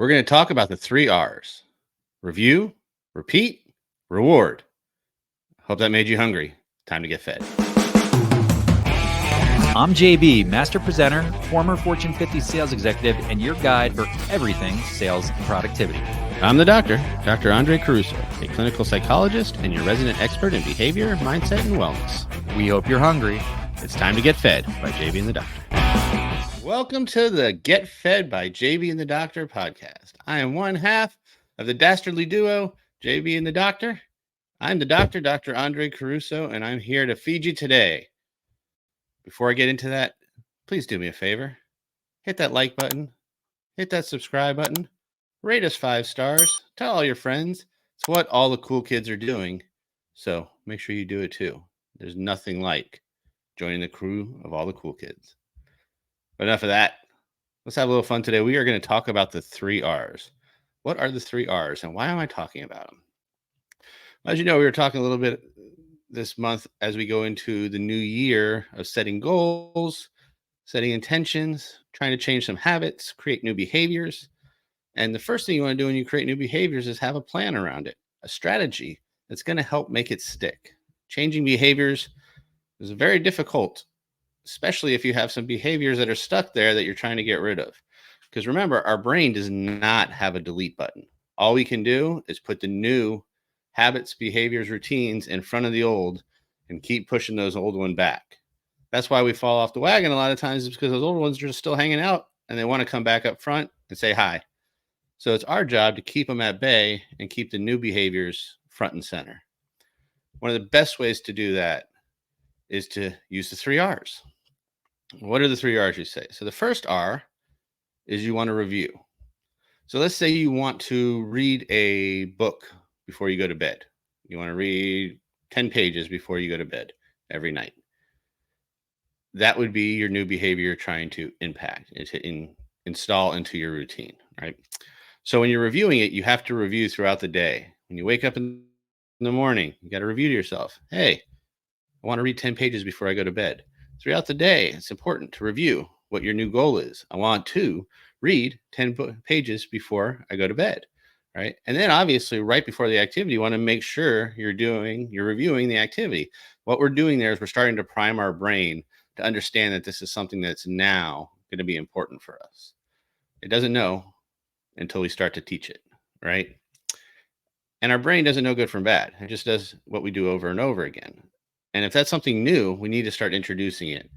We're going to talk about the 3 R's: review, repeat, reward. Hope that made you hungry. Time to get fed. I'm JB, master presenter, former Fortune 50 sales executive, and your guide for everything sales and productivity. I'm the doctor, Dr. Andre Caruso, a clinical psychologist and your resident expert in behavior, mindset, and wellness. We hope you're hungry. It's time to get fed by JB and the Doctor. Welcome to the Get Fed by JB and the Doctor podcast. I am one half of the dastardly duo, JB and the Doctor. I'm the doctor, Dr. Andre Caruso, and I'm here to feed you today. Before I get into that, please do me a favor. Hit that like button. Hit that subscribe button. Rate us 5 stars. Tell all your friends. It's what all the cool kids are doing. So make sure you do it too. There's nothing like joining the crew of all the cool kids. But enough of that. Let's have a little fun today. We are going to talk about the 3 R's. What are the 3 R's and why am I talking about them? As you know, we were talking a little bit this month as we go into the new year of setting goals, setting intentions, trying to change some habits, create new behaviors. And the first thing you want to do when you create new behaviors is have a plan around it, a strategy that's going to help make it stick. Changing behaviors is very difficult, especially if you have some behaviors that are stuck there that you're trying to get rid of. Because remember, our brain does not have a delete button. All we can do is put the new habits, behaviors, routines in front of the old and keep pushing those old ones back. That's why we fall off the wagon a lot of times, is because those old ones are just still hanging out and they want to come back up front and say hi. So it's our job to keep them at bay and keep the new behaviors front and center. One of the best ways to do that is to use the 3 R's. What are the 3 R's you say? So the first R is you want to review. So let's say you want to read a book before you go to bed. You want to read 10 pages before you go to bed every night. That would be your new behavior you're trying to impact, install into your routine, right? So when you're reviewing it, you have to review throughout the day. When you wake up in the morning, you got to review to yourself. Hey, I want to read 10 pages before I go to bed. Throughout the day, it's important to review what your new goal is. I want to read 10 pages before I go to bed, right? And then obviously right before the activity, you want to make sure you're reviewing the activity. What we're doing there is we're starting to prime our brain to understand that this is something that's now going to be important for us. It doesn't know until we start to teach it, right? And our brain doesn't know good from bad. It just does what we do over and over again. And if that's something new, we need to start introducing it.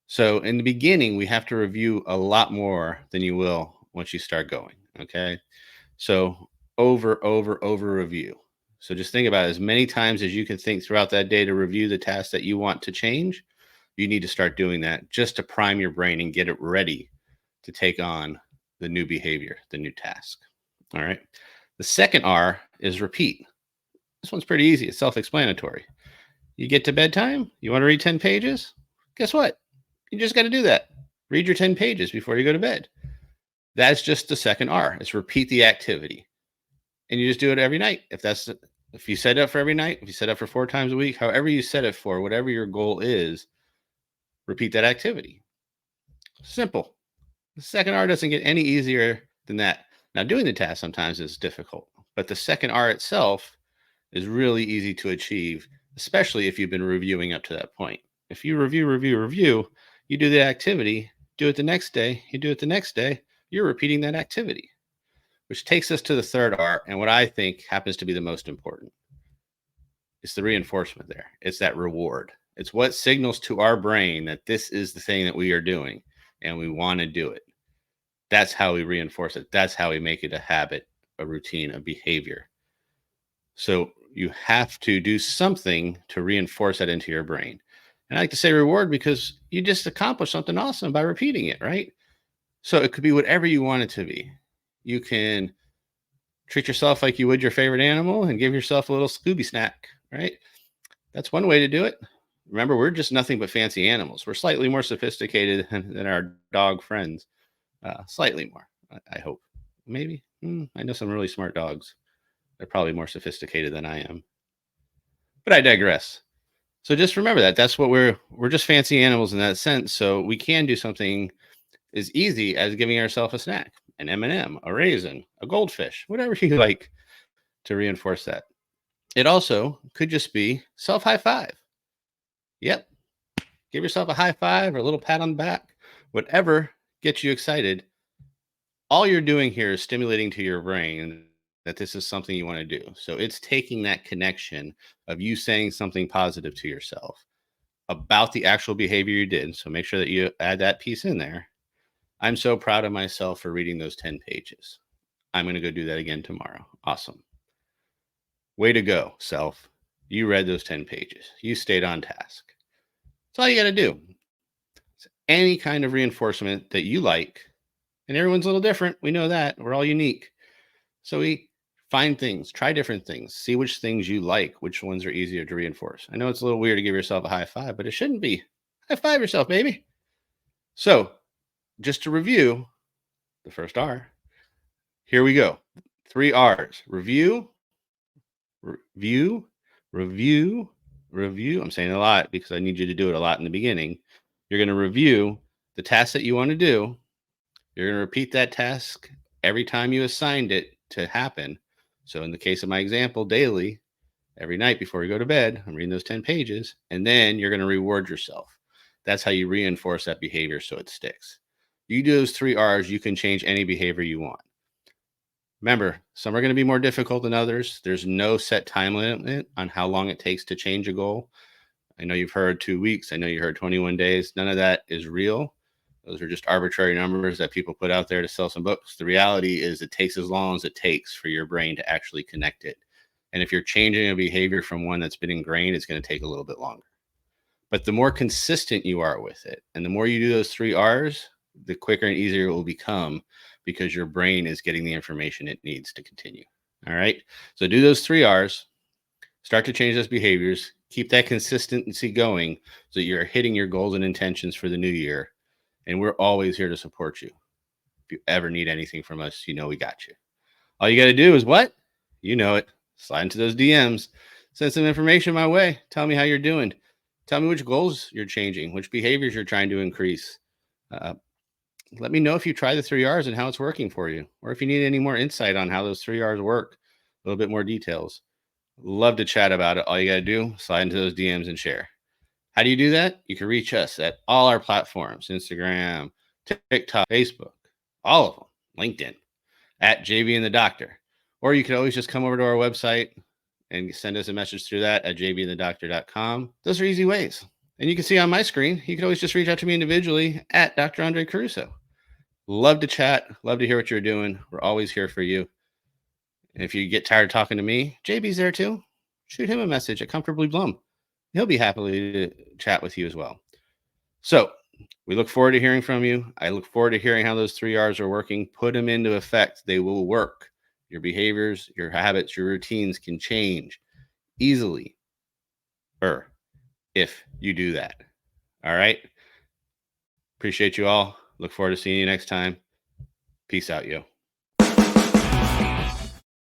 So in the beginning, we have to review a lot more than you will once you start going, okay? So over review. So just think about it. As many times as you can think throughout that day to review the task that you want to change, you need to start doing that just to prime your brain and get it ready to take on the new behavior, the new task. All right. The second R is repeat. This one's pretty easy. It's self-explanatory. You get to bedtime, you want to read 10 pages? Guess what? You just got to do that. Read your 10 pages before you go to bed. That's just the second R. It's repeat the activity. And you just do it every night. If you set it up for every night, if you set it up for 4 times a week, however you set it for, whatever your goal is, repeat that activity. Simple. The second R doesn't get any easier than that. Now, doing the task sometimes is difficult, but the second R itself is really easy to achieve, especially if you've been reviewing up to that point. If you review, you do the activity, do it the next day, you do it the next day, you're repeating that activity, which takes us to the third R, and what I think happens to be the most important. It's the reinforcement there. It's that reward. It's what signals to our brain that this is the thing that we are doing and we want to do it. That's how we reinforce it. That's how we make it a habit, a routine, a behavior. So you have to do something to reinforce that into your brain. And I like to say reward because you just accomplished something awesome by repeating it, right? So it could be whatever you want it to be. You can treat yourself like you would your favorite animal and give yourself a little Scooby snack, right? That's one way to do it. Remember, we're just nothing but fancy animals. We're slightly more sophisticated than our dog friends. Slightly more, I hope. Maybe. I know some really smart dogs. They're probably more sophisticated than I am. But I digress. So just remember that. That's what we're just fancy animals in that sense. So we can do something as easy as giving ourselves a snack. an M&M, a raisin, a goldfish, whatever you like to reinforce that. It also could just be self high five. Yep. Give yourself a high five or a little pat on the back, whatever gets you excited. All you're doing here is stimulating to your brain that this is something you want to do. So it's taking that connection of you saying something positive to yourself about the actual behavior you did. So make sure that you add that piece in there. I'm so proud of myself for reading those 10 pages. I'm going to go do that again tomorrow. Awesome. Way to go, self. You read those 10 pages. You stayed on task. That's all you got to do. It's any kind of reinforcement that you like, and everyone's a little different. We know that. We're all unique. So we find things, try different things, see which things you like, which ones are easier to reinforce. I know it's a little weird to give yourself a high five, but it shouldn't be. High five yourself, baby. So just to review the first R, here we go. 3 R's: review, review, review, review. I'm saying a lot because I need you to do it a lot in the beginning. You're going to review the task that you want to do. You're going to repeat that task every time you assigned it to happen. So in the case of my example, daily, every night before you go to bed, I'm reading those 10 pages, and then you're going to reward yourself. That's how you reinforce that behavior so it sticks. You do those 3 R's, you can change any behavior you want. Remember, some are going to be more difficult than others. There's no set time limit on how long it takes to change a goal. I know you've heard 2 weeks. I know you heard 21 days. None of that is real. Those are just arbitrary numbers that people put out there to sell some books. The reality is it takes as long as it takes for your brain to actually connect it. And if you're changing a behavior from one that's been ingrained, it's going to take a little bit longer. But the more consistent you are with it, and the more you do those 3 R's, the quicker and easier it will become because your brain is getting the information it needs to continue. All right. So do those 3 R's, start to change those behaviors, keep that consistency going so that you're hitting your goals and intentions for the new year. And we're always here to support you. If you ever need anything from us, you know we got you. All you got to do is what? You know it. Slide into those DMs. Send some information my way. Tell me how you're doing. Tell me which goals you're changing, which behaviors you're trying to increase. Let me know if you try the 3 R's and how it's working for you, or if you need any more insight on how those 3 R's work, a little bit more details. Love to chat about it. All you got to do, slide into those DMs and share. How do you do that? You can reach us at all our platforms: Instagram, TikTok, Facebook, all of them, LinkedIn, at JB and the Doctor. Or you can always just come over to our website and send us a message through that at jbandthedoctor.com. Those are easy ways. And you can see on my screen, you can always just reach out to me individually at Dr. Andre Caruso. Love to chat. Love to hear what you're doing. We're always here for you. And if you get tired of talking to me, JB's there too. Shoot him a message at Comfortably Blum. He'll be happy to chat with you as well. So we look forward to hearing from you. I look forward to hearing how those 3 R's are working. Put them into effect. They will work. Your behaviors, your habits, your routines can change easily if you do that. All right. Appreciate you all. Look forward to seeing you next time. Peace out, yo.